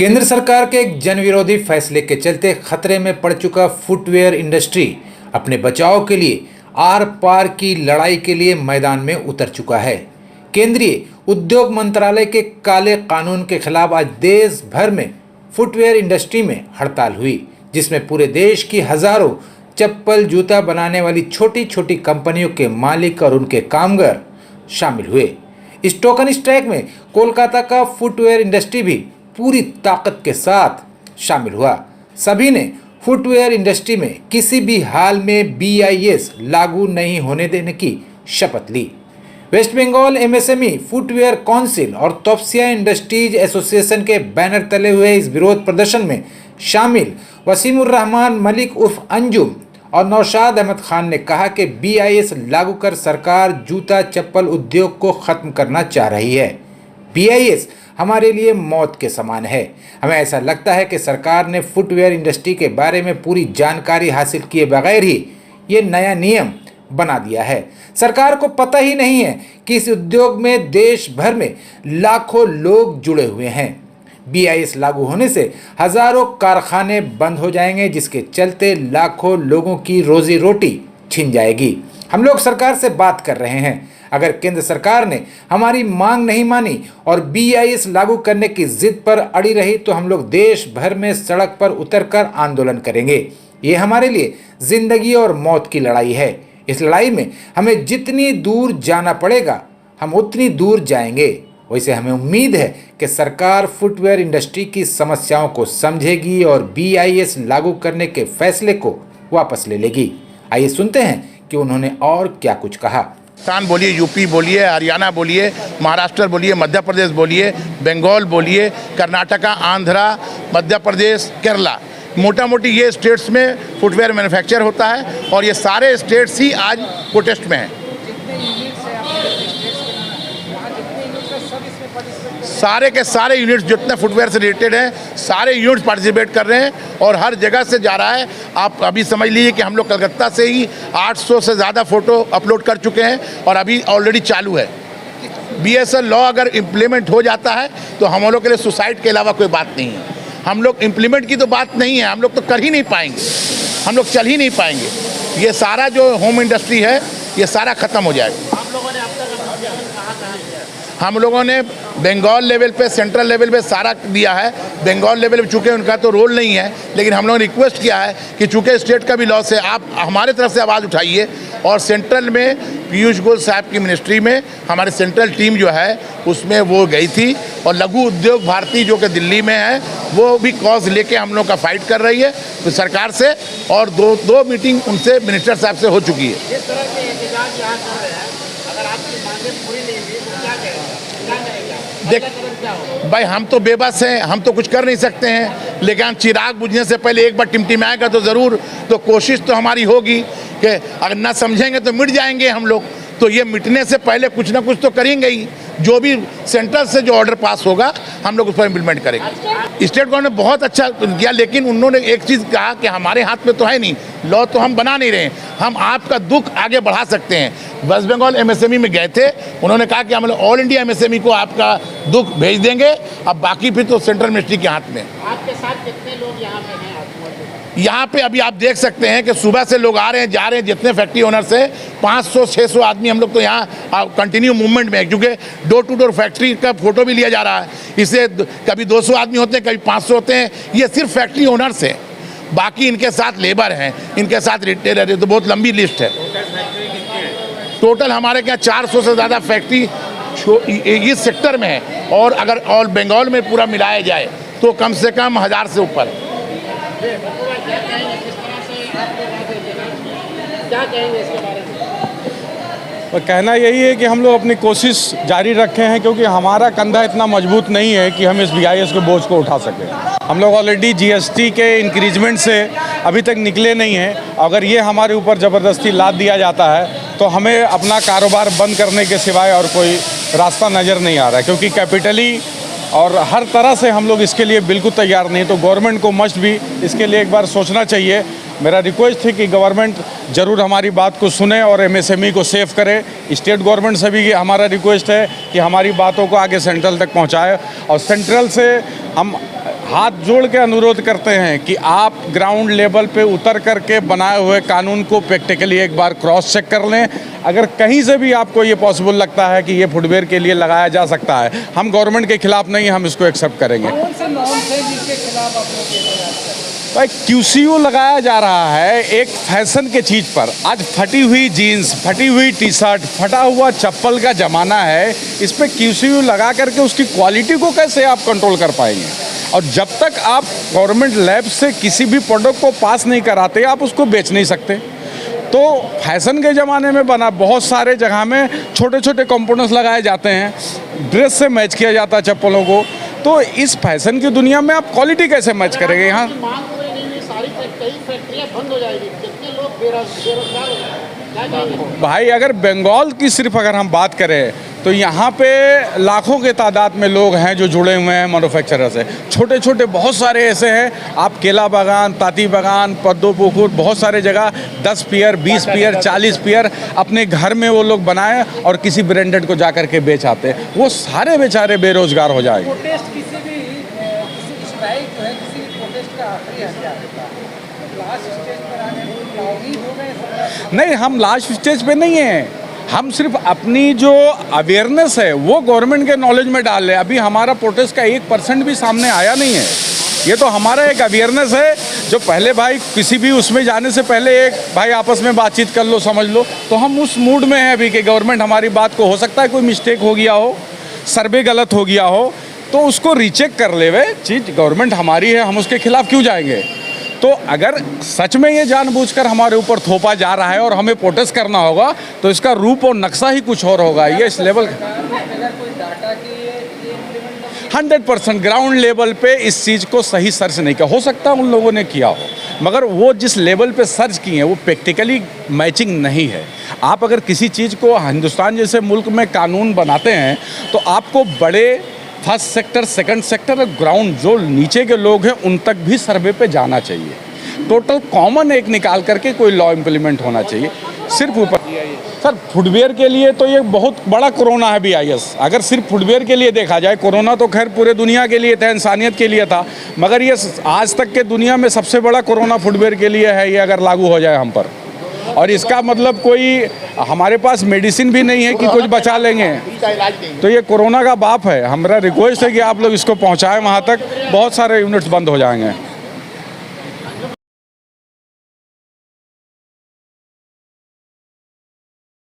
केंद्र सरकार के एक जनविरोधी फैसले के चलते खतरे में पड़ चुका फुटवेयर इंडस्ट्री अपने बचाव के लिए आर पार की लड़ाई के लिए मैदान में उतर चुका है। केंद्रीय उद्योग मंत्रालय के काले कानून के खिलाफ आज देश भर में फुटवेयर इंडस्ट्री में हड़ताल हुई, जिसमें पूरे देश की हजारों चप्पल जूता बनाने वाली छोटी छोटी कंपनियों के मालिक और उनके कामगार शामिल हुए। इस टोकन स्ट्राइक में कोलकाता का फुटवेयर इंडस्ट्री भी पूरी ताकत के साथ शामिल हुआ। सभी ने फुटवेयर इंडस्ट्री में किसी भी हाल में BIS लागू नहीं होने देने की शपथ ली। West Bengal MSME footwear council और तोपसिया इंडस्ट्रीज एसोसिएशन के बैनर तले हुए इस विरोध प्रदर्शन में शामिल वसीमुर रहमान मलिक उर्फ अंजुम और नौशाद अहमद खान ने कहा कि BIS लागू कर सरकार जूता चप्पल उद्योग को खत्म करना चाह रही है। BIS हमारे लिए मौत के समान है। हमें ऐसा लगता है कि सरकार ने फुटवेयर इंडस्ट्री के बारे में पूरी जानकारी हासिल किए बगैर ही ये नया नियम बना दिया है। सरकार को पता ही नहीं है कि इस उद्योग में देश भर में लाखों लोग जुड़े हुए हैं। BIS लागू होने से हजारों कारखाने बंद हो जाएंगे, जिसके चलते लाखों लोगों की रोजी रोटी छिन जाएगी। हम लोग सरकार से बात कर रहे हैं। अगर केंद्र सरकार ने हमारी मांग नहीं मानी और BIS लागू करने की जिद पर अड़ी रही तो हम लोग देश भर में सड़क पर उतरकर आंदोलन करेंगे। ये हमारे लिए जिंदगी और मौत की लड़ाई है। इस लड़ाई में हमें जितनी दूर जाना पड़ेगा हम उतनी दूर जाएंगे। वैसे हमें उम्मीद है कि सरकार फुटवेयर इंडस्ट्री की समस्याओं को समझेगी और BIS लागू करने के फैसले को वापस ले लेगी। आइए सुनते हैं कि उन्होंने और क्या कुछ कहा। राजस्थान बोलिए, यूपी बोलिए, हरियाणा बोलिए, महाराष्ट्र बोलिए, मध्य प्रदेश बोलिए, बंगाल बोलिए, कर्नाटका, आंध्रा, मध्य प्रदेश, केरला, मोटा मोटी ये स्टेट्स में फुटवेयर मैन्युफैक्चर होता है और ये सारे स्टेट्स ही आज प्रोटेस्ट में हैं। सारे के सारे यूनिट्स जितने फुटवेयर से रिलेटेड हैं सारे यूनिट्स पार्टिसिपेट कर रहे हैं और हर जगह से जा रहा है। आप अभी समझ लीजिए कि हम लोग कलकत्ता से ही 800 से ज़्यादा फ़ोटो अपलोड कर चुके हैं और अभी ऑलरेडी चालू है। BIS लॉ अगर इम्प्लीमेंट हो जाता है तो हम लोग के लिए सुसाइड के अलावा कोई बात नहीं है। हम लोग इम्प्लीमेंट की तो बात नहीं है, हम लोग तो कर ही नहीं पाएंगे, हम लोग चल ही नहीं पाएंगे। ये सारा जो होम इंडस्ट्री है ये सारा ख़त्म हो जाएगा। हम लोगों ने बंगाल लेवल पे, सेंट्रल लेवल पे सारा दिया है। बंगाल लेवल पे चूँकि उनका तो रोल नहीं है, लेकिन हम लोगों ने रिक्वेस्ट किया है कि चूँकि स्टेट का भी लॉस है, आप हमारे तरफ से आवाज़ उठाइए। और सेंट्रल में पीयूष गोयल साहब की मिनिस्ट्री में हमारी सेंट्रल टीम जो है उसमें वो गई थी और लघु उद्योग भारती जो कि दिल्ली में है वो भी कॉज लेके हम लोग का फाइट कर रही है तो सरकार से, और दो मीटिंग उनसे मिनिस्टर साहब से हो चुकी है। देख भाई, हम तो बेबस हैं, हम तो कुछ कर नहीं सकते हैं, लेकिन चिराग बुझने से पहले एक बार टिमटिमाएगा तो ज़रूर। तो कोशिश तो हमारी होगी कि अगर ना समझेंगे तो मिट जाएंगे हम लोग, तो ये मिटने से पहले कुछ ना कुछ तो करेंगे ही। जो भी सेंट्रल से जो ऑर्डर पास होगा हम लोग उस पर इम्प्लीमेंट करेंगे। स्टेट गवर्नमेंट ने बहुत अच्छा किया, लेकिन उन्होंने एक चीज़ कहा कि हमारे हाथ में तो है नहीं, लॉ तो हम बना नहीं रहे, हम आपका दुख आगे बढ़ा सकते हैं। वेस्ट बंगाल MSME में गए थे, उन्होंने कहा कि हम लोग ऑल इंडिया MSME को आपका दुख भेज देंगे, अब बाकी फिर तो सेंट्रल मिनिस्ट्री के हाथ में। आपके साथ कितने लोग यहाँ पे हैं? यहाँ पे अभी आप देख सकते हैं कि सुबह से लोग आ रहे हैं जा रहे हैं, जितने फैक्ट्री ओनर्स हैं 500-600 आदमी हम लोग तो यहाँ कंटिन्यू मूवमेंट में है, क्योंकि डोर टू डोर फैक्ट्री का फोटो भी लिया जा रहा है। इससे कभी 200 आदमी होते हैं, कभी 500 होते हैं। ये सिर्फ फैक्ट्री ओनर्स हैं, बाकी इनके साथ लेबर हैं, इनके साथ रिटेलर है, तो बहुत लंबी लिस्ट है। टोटल हमारे यहाँ 400 से ज़्यादा फैक्ट्री इस सेक्टर में है, और अगर ऑल बंगाल में पूरा मिलाया जाए तो कम से कम 1000 से ऊपर है। क्या कहेंगे इसके बारे में? और कहना यही है कि हम लोग अपनी कोशिश जारी रखे हैं, क्योंकि हमारा कंधा इतना मजबूत नहीं है कि हम इस BIS के बोझ को उठा सकें। हम लोग ऑलरेडी GST के इंक्रीजमेंट से अभी तक निकले नहीं हैं। अगर ये हमारे ऊपर ज़बरदस्ती लाद दिया जाता है तो हमें अपना कारोबार बंद करने के सिवाय और कोई रास्ता नज़र नहीं आ रहा है, क्योंकि कैपिटली और हर तरह से हम लोग इसके लिए बिल्कुल तैयार नहीं। तो गवर्नमेंट को मस्ट भी इसके लिए एक बार सोचना चाहिए। मेरा रिक्वेस्ट है कि गवर्नमेंट ज़रूर हमारी बात को सुने और MSME को सेव करे। स्टेट गवर्नमेंट से भी हमारा रिक्वेस्ट है कि हमारी बातों को आगे सेंट्रल तक पहुंचाए, और सेंट्रल से हम हाथ जोड़ के अनुरोध करते हैं कि आप ग्राउंड लेवल पे उतर करके बनाए हुए कानून को प्रैक्टिकली एक बार क्रॉस चेक कर लें। अगर कहीं से भी आपको ये पॉसिबल लगता है कि ये फुटवेयर के लिए लगाया जा सकता है, हम गवर्नमेंट के खिलाफ नहीं, हम इसको एक्सेप्ट करेंगे। कौन से नॉर्म्स हैं जिसके खिलाफ आप लोग ये प्रयास कर रहे हैं? भाई QCO लगाया जा रहा है एक फैशन के चीज़ पर। आज फटी हुई जीन्स, फटी हुई टी शर्ट, फटा हुआ चप्पल का ज़माना है। इस पर QCO लगा करके उसकी क्वालिटी को कैसे आप कंट्रोल कर पाएंगे? और जब तक आप गवर्नमेंट लैब से किसी भी प्रोडक्ट को पास नहीं कराते, आप उसको बेच नहीं सकते। तो फैशन के ज़माने में बना बहुत सारे जगह में छोटे छोटे कंपोनेंट्स लगाए जाते हैं, ड्रेस से मैच किया जाता है चप्पलों को। तो इस फैशन की दुनिया में आप क्वालिटी कैसे मैच करेंगे? यहाँ मांग पूरी नहीं हुई, सारी कई फैक्ट्रियाँ बंद हो जाएगी, कितने लोग बेरोजगार हो जाएंगे, क्या कहेंगे? भाई अगर बंगाल की सिर्फ अगर हम बात करें तो यहाँ पे लाखों के तादाद में लोग हैं जो जुड़े हुए हैं मैन्युफैक्चरर से। छोटे छोटे बहुत सारे ऐसे हैं, आप केला बागान, ताती बागान, पद्दो पुकुर, बहुत सारे जगह 10 पेयर, 20 पेयर, 40 पेयर अपने घर में वो लोग बनाए और किसी ब्रांडेड को जा करके बेच आते हैं। वो सारे बेचारे बेरोजगार हो जाएंगे। प्रोटेस्ट किसी स्ट्राइक जो है, किसी भी प्रोटेस्ट का आखिरी हथियार होता है। लास्ट स्टेज पर आने हो गए। नहीं, हम लास्ट स्टेज पे नहीं हैं। हम सिर्फ अपनी जो अवेयरनेस है वो गवर्नमेंट के नॉलेज में डाल रहे हैं। अभी हमारा प्रोटेस्ट का 1% भी सामने आया नहीं है। ये तो हमारा एक अवेयरनेस है जो पहले भाई किसी भी उसमें जाने से पहले एक भाई आपस में बातचीत कर लो, समझ लो। तो हम उस मूड में हैं अभी कि गवर्नमेंट हमारी बात को, हो सकता है कोई मिस्टेक हो गया हो, सर्वे गलत हो गया हो, तो उसको रीचेक कर ले। वे चीज़ गवर्नमेंट हमारी है, हम उसके खिलाफ क्यों जाएंगे? तो अगर सच में ये जानबूझकर हमारे ऊपर थोपा जा रहा है और हमें प्रोटेस्ट करना होगा तो इसका रूप और नक्शा ही कुछ और होगा। ये इस लेवल 100% ग्राउंड लेवल पे इस चीज़ को सही सर्च नहीं किया। हो सकता है उन लोगों ने किया हो, मगर वो जिस लेवल पे सर्च किए हैं वो प्रैक्टिकली मैचिंग नहीं है। आप अगर किसी चीज़ को हिंदुस्तान जैसे मुल्क में कानून बनाते हैं तो आपको बड़े फर्स्ट सेक्टर, सेकंड सेक्टर और ग्राउंड जो नीचे के लोग हैं उन तक भी सर्वे पे जाना चाहिए। टोटल कॉमन एक निकाल करके कोई लॉ इम्प्लीमेंट होना चाहिए। सिर्फ ऊपर सर फुटवेयर के लिए तो ये बहुत बड़ा कोरोना है BIS। अगर सिर्फ फुटवेयर के लिए देखा जाए, कोरोना तो खैर पूरे दुनिया के लिए था, इंसानियत के लिए था, मगर ये आज तक के दुनिया में सबसे बड़ा कोरोना फुटवेयर के लिए है। ये अगर लागू हो जाए हम पर, और इसका मतलब कोई हमारे पास मेडिसिन भी नहीं है कि कुछ बचा लेंगे, तो ये कोरोना का बाप है। हमारा रिक्वेस्ट है कि आप लोग इसको पहुंचाएं वहां तक, बहुत सारे यूनिट्स बंद हो जाएंगे।